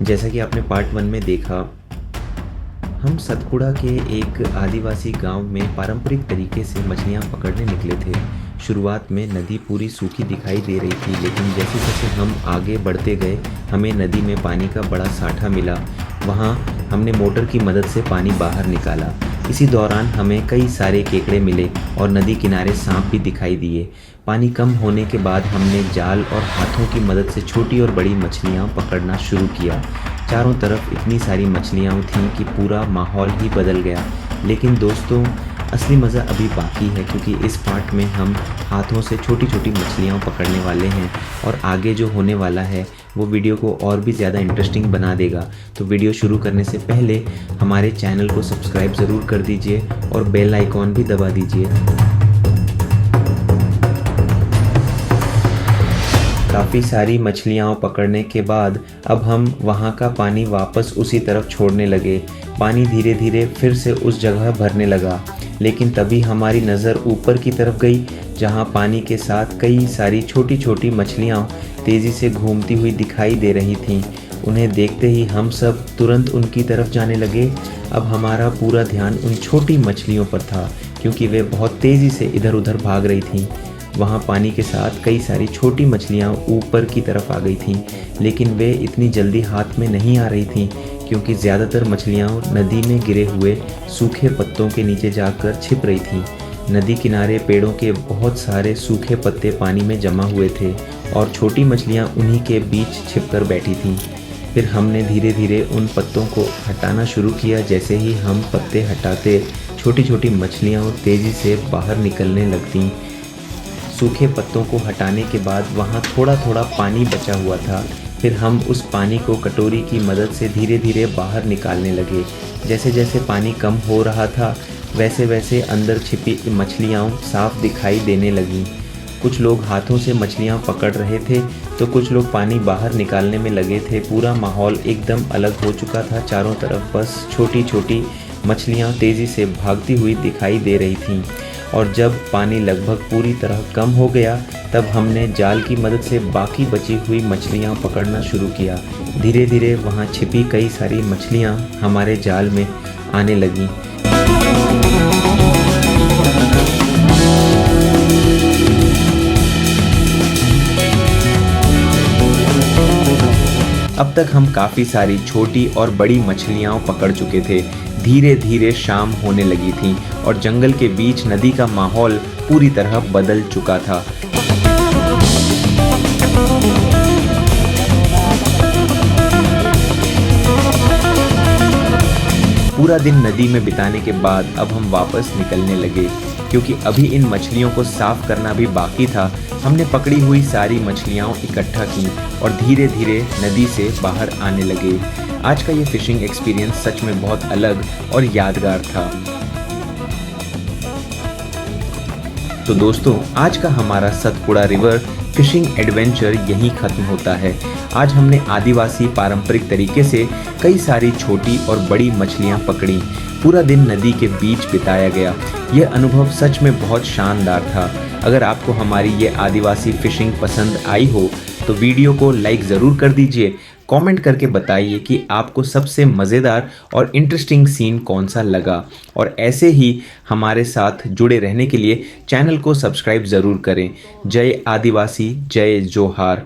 जैसा कि आपने पार्ट 1 में देखा, हम सतपुड़ा के एक आदिवासी गांव में पारंपरिक तरीके से मछलियां पकड़ने निकले थे। शुरुआत में नदी पूरी सूखी दिखाई दे रही थी, लेकिन जैसे जैसे हम आगे बढ़ते गए हमें नदी में पानी का बड़ा साठा मिला। वहां हमने मोटर की मदद से पानी बाहर निकाला। इसी दौरान हमें कई सारे केकड़े मिले और नदी किनारे सांप भी दिखाई दिए। पानी कम होने के बाद हमने जाल और हाथों की मदद से छोटी और बड़ी मछलियां पकड़ना शुरू किया। चारों तरफ इतनी सारी मछलियां थीं कि पूरा माहौल ही बदल गया। लेकिन दोस्तों, असली मज़ा अभी बाकी है, क्योंकि इस पार्ट में हम हाथों से छोटी छोटी मछलियां पकड़ने वाले हैं और आगे जो होने वाला है वो वीडियो को और भी ज़्यादा इंटरेस्टिंग बना देगा। तो वीडियो शुरू करने से पहले हमारे चैनल को सब्सक्राइब ज़रूर कर दीजिए और बेल आइकॉन भी दबा दीजिए। काफ़ी सारी मछलियाँ पकड़ने के बाद अब हम वहाँ का पानी वापस उसी तरफ छोड़ने लगे। पानी धीरे धीरे फिर से उस जगह भरने लगा, लेकिन तभी हमारी नज़र ऊपर की तरफ गई, जहाँ पानी के साथ कई सारी छोटी छोटी मछलियाँ तेज़ी से घूमती हुई दिखाई दे रही थीं। उन्हें देखते ही हम सब तुरंत उनकी तरफ जाने लगे। अब हमारा पूरा ध्यान उन छोटी मछलियों पर था, क्योंकि वे बहुत तेज़ी से इधर उधर भाग रही थीं। वहाँ पानी के साथ कई सारी छोटी मछलियाँ ऊपर की तरफ आ गई थीं, लेकिन वे इतनी जल्दी हाथ में नहीं आ रही थीं, क्योंकि ज़्यादातर मछलियाँ नदी में गिरे हुए सूखे पत्तों के नीचे जाकर छिप रही थीं। नदी किनारे पेड़ों के बहुत सारे सूखे पत्ते पानी में जमा हुए थे और छोटी मछलियाँ उन्हीं के बीच छिपकर बैठी थीं। फिर हमने धीरे धीरे उन पत्तों को हटाना शुरू किया। जैसे ही हम पत्ते हटाते, छोटी छोटी मछलियाँ तेज़ी से बाहर निकलने लगतीं। सूखे पत्तों को हटाने के बाद वहाँ थोड़ा थोड़ा पानी बचा हुआ था। फिर हम उस पानी को कटोरी की मदद से धीरे धीरे बाहर निकालने लगे। जैसे जैसे पानी कम हो रहा था, वैसे वैसे अंदर छिपी मछलियाँ साफ दिखाई देने लगीं। कुछ लोग हाथों से मछलियाँ पकड़ रहे थे, तो कुछ लोग पानी बाहर निकालने में लगे थे। पूरा माहौल एकदम अलग हो चुका था। चारों तरफ बस छोटी छोटी मछलियाँ तेज़ी से भागती हुई दिखाई दे रही थीं। और जब पानी लगभग पूरी तरह कम हो गया, तब हमने जाल की मदद से बाकी बची हुई मछलियाँ पकड़ना शुरू किया। धीरे धीरे वहाँ छिपी कई सारी मछलियाँ हमारे जाल में आने लगीं। अब तक हम काफ़ी सारी छोटी और बड़ी मछलियाँ पकड़ चुके थे। धीरे धीरे शाम होने लगी थी और जंगल के बीच नदी का माहौल पूरी तरह बदल चुका था। पूरा दिन नदी में बिताने के बाद अब हम वापस निकलने लगे, क्योंकि अभी इन मछलियों को साफ करना भी बाकी था। हमने पकड़ी हुई सारी मछलियाँ इकट्ठा की और धीरे धीरे नदी से बाहर आने लगे। आज का ये फिशिंग एक्सपीरियंस सच में बहुत अलग और यादगार था। तो दोस्तों, आज का हमारा सतपुड़ा रिवर फिशिंग एडवेंचर यहीं खत्म होता है। आज हमने आदिवासी पारंपरिक तरीके से कई सारी छोटी और बड़ी मछलियाँ पकड़ी। पूरा दिन नदी के बीच बिताया गया। यह अनुभव सच में बहुत शानदार था। अगर आपको हमारी ये आदिवासी फिशिंग पसंद आई हो तो वीडियो को लाइक ज़रूर कर दीजिए। कमेंट करके बताइए कि आपको सबसे मज़ेदार और इंटरेस्टिंग सीन कौन सा लगा, और ऐसे ही हमारे साथ जुड़े रहने के लिए चैनल को सब्सक्राइब ज़रूर करें। जय आदिवासी, जय जोहार।